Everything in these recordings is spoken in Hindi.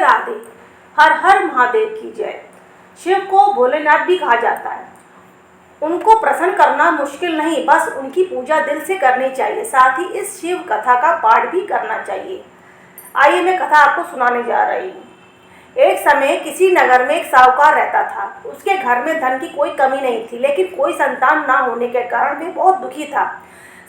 राधे, हर हर महादेव की जय। शिव को भोलेनाथ भी कहा जाता है। उनको प्रसन्न करना मुश्किल नहीं, बस उनकी पूजा दिल से करनी चाहिए। साथ ही इस शिव कथा का पाठ भी करना चाहिए। आइए मैं कथा आपको सुनाने जा रही हूँ। एक समय किसी नगर में एक साहूकार रहता था। उसके घर में धन की कोई कमी नहीं थी, लेकिन कोई संतान ना होने के कारण वे बहुत दुखी था।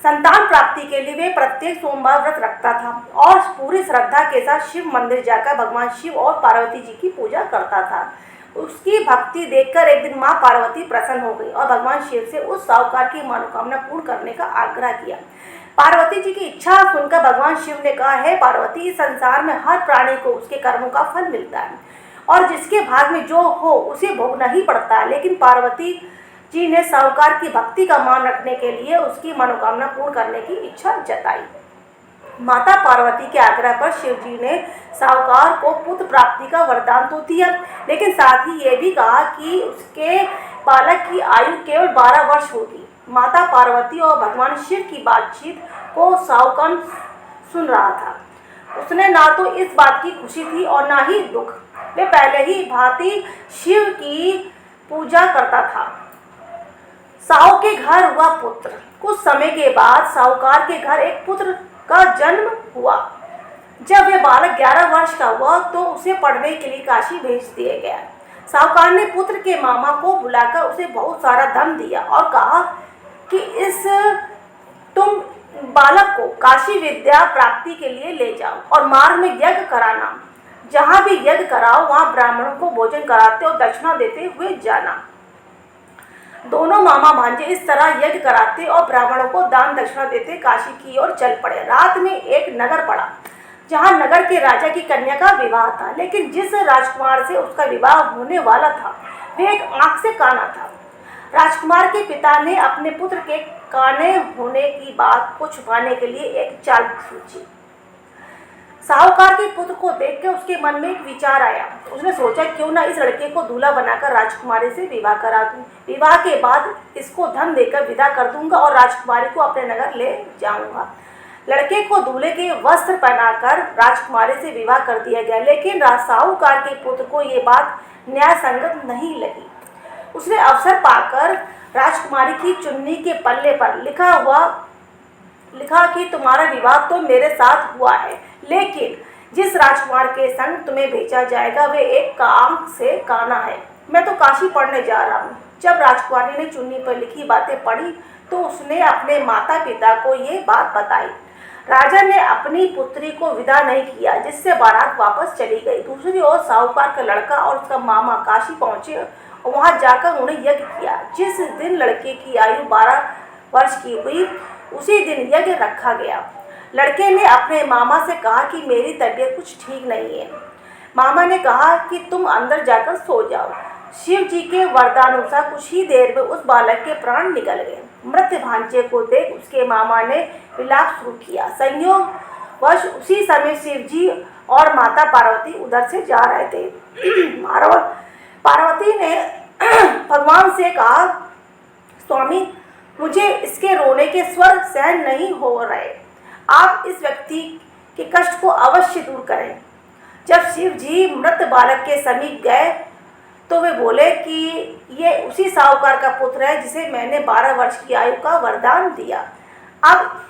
संतान प्राप्ति के लिए वे प्रत्येक सोमवार व्रत रखता था और पूरी श्रद्धा के साथ शिव मंदिर जाकर भगवान शिव और पार्वती जी की पूजा करता था। उसकी भक्ति देखकर एक दिन मां पार्वती प्रसन्न हो गई और भगवान शिव से उस साहूकार की मनोकामना पूर्ण करने का आग्रह किया। पार्वती जी की इच्छा सुनकर भगवान शिव ने कहा, हे पार्वती, इस संसार में हर प्राणी को उसके कर्मों का फल मिलता है और जिसके भाग में जो हो उसे भोगना ही पड़ता है। लेकिन पार्वती जी ने साहूकार की भक्ति का मान रखने के लिए उसकी मनोकामना पूर्ण करने की इच्छा जताई। माता पार्वती के आग्रह पर शिव जी ने साहूकार को पुत्र प्राप्ति का वरदान तो दिया, लेकिन साथ ही ये भी कहा कि उसके बालक की आयु केवल 12 वर्ष होगी। माता पार्वती और भगवान शिव की बातचीत को साहूकार सुन रहा था। उसने ना तो इस बात की खुशी थी और ना ही दुख। वे पहले ही भांति शिव की पूजा करता था। साहू के घर हुआ पुत्र। कुछ समय के बाद साहूकार के घर एक पुत्र का जन्म हुआ। जब वह बालक 11 वर्ष का हुआ तो उसे पढ़ने के लिए काशी भेज दिया गया। साहूकार ने पुत्र के मामा को बुलाकर उसे बहुत सारा धन दिया और कहा कि तुम बालक को काशी विद्या प्राप्ति के लिए ले जाओ और मार्ग में यज्ञ कराना। जहाँ भी यज्ञ कराओ वहाँ ब्राह्मणों को भोजन कराते और दक्षिणा देते हुए जाना। दोनों मामा भांजे इस तरह यज्ञ कराते और ब्राह्मणों को दान दक्षिणा देते काशी की ओर चल पड़े। रात में एक नगर पड़ा जहाँ नगर के राजा की कन्या का विवाह था, लेकिन जिस राजकुमार से उसका विवाह होने वाला था वह एक आंख से काना था। राजकुमार के पिता ने अपने पुत्र के काने होने की बात को छुपाने के लिए एक चाल सोची। साहूकार के पुत्र को देखकर उसके मन में एक विचार आया। उसने सोचा, क्यों ना इस लड़के को दूल्हा बनाकर राजकुमारी से विवाह करा दूं। विवाह के बाद इसको धन देकर विदा कर दूंगा और राजकुमारी को अपने नगर ले जाऊंगा। लड़के को दूल्हे के वस्त्र पहनाकर राजकुमारी से विवाह कर दिया गया, लेकिन साहूकार के पुत्र को ये बात न्याय संगत नहीं लगी। उसने अवसर पाकर राजकुमारी की चुन्नी के पल्ले पर लिखा कि तुम्हारा विवाह तो मेरे साथ हुआ है, लेकिन जिस राजकुमार के संग तुम्हें भेजा जाएगा वे एक आंख से काना है। मैं तो काशी पढ़ने जा रहा हूँ। जब राजकुमारी ने चुन्नी पर लिखी बातें पढ़ी तो उसने अपने माता पिता को ये बात बताई। राजा ने अपनी पुत्री को विदा नहीं किया, जिससे बारात वापस चली गई। दूसरी ओर साहूकार का लड़का और उसका मामा काशी पहुंचे और वहां जाकर उन्हें यज्ञ किया। जिस दिन लड़के की आयु 12 वर्ष की हुई उसी दिन यज्ञ रखा गया। लड़के ने अपने मामा से कहा कि मेरी तबीयत कुछ ठीक नहीं है। मामा ने कहा कि तुम अंदर जाकर सो जाओ। शिव जी के वरदानुसार कुछ ही देर में उस बालक के प्राण निकल गए। मृत भांजे को देख उसके मामा ने विलाप शुरू किया। संयोगवश उसी समय शिव जी और माता पार्वती उधर से जा रहे थे। पार्वती ने भगवान से कहा, स्वामी, मुझे इसके रोने के स्वर सहन नहीं हो रहे। आप इस व्यक्ति के कष्ट को अवश्य दूर करें। जब शिव जी मृत बालक के समीप गए तो वे बोले कि ये उसी साहूकार का पुत्र है जिसे मैंने 12 वर्ष की आयु का वरदान दिया। अब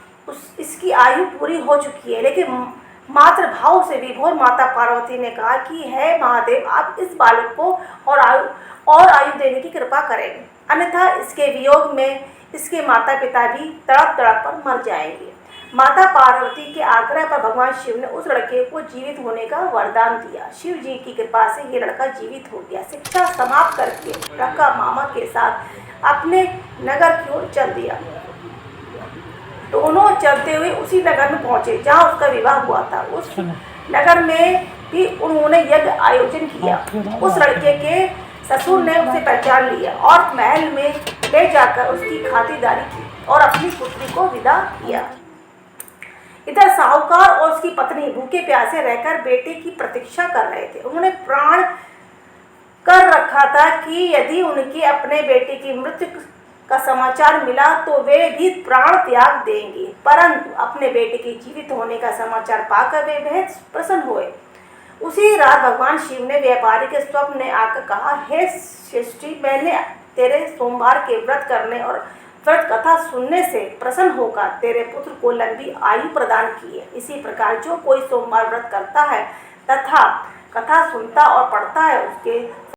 इसकी आयु पूरी हो चुकी है, लेकिन मातृ भाव से विभोर माता पार्वती ने कहा कि हे महादेव, आप इस बालक को और आयु देने की कृपा करें, अन्यथा इसके वियोग में इसके माता पिता भी तड़प तड़प कर मर जाएंगे। माता पार्वती के आग्रह पर भगवान शिव ने उस लड़के को जीवित होने का वरदान दिया। शिव जी की कृपा से ये लड़का जीवित हो गया। शिक्षा समाप्त करके लड़का मामा के साथ अपने नगर की ओर चल दिया। दोनों चलते हुए उसी नगर में पहुंचे जहां उसका विवाह हुआ था। उस नगर में भी उन्होंने यज्ञ आयोजन किया। उस लड़के के ससुर ने उसे पहचान लिया और महल में ले जाकर उसकी खातिरदारी की और अपनी पुत्री को विदा किया। इधर साहूकार और उसकी पत्नी भूखे प्यासे रहकर बेटे की प्रतीक्षा कर रहे थे। उन्होंने प्राण कर रखा था कि यदि उनके अपने बेटे की मृत्यु का समाचार मिला तो वे भी प्राण त्याग देंगे, परंतु अपने बेटे के जीवित होने का समाचार पाकर वे बेहद प्रसन्न हुए। उसी रात भगवान शिव ने व्यापारी के स्वप्न में आकर कहा, हे सृष्टि, मैंने तेरे सोमवार के व्रत करने और व्रत कथा सुनने से प्रसन्न होकर तेरे पुत्र को लंबी आयु प्रदान की है। इसी प्रकार जो कोई सोमवार व्रत करता है तथा कथा सुनता और पढ़ता है, उसके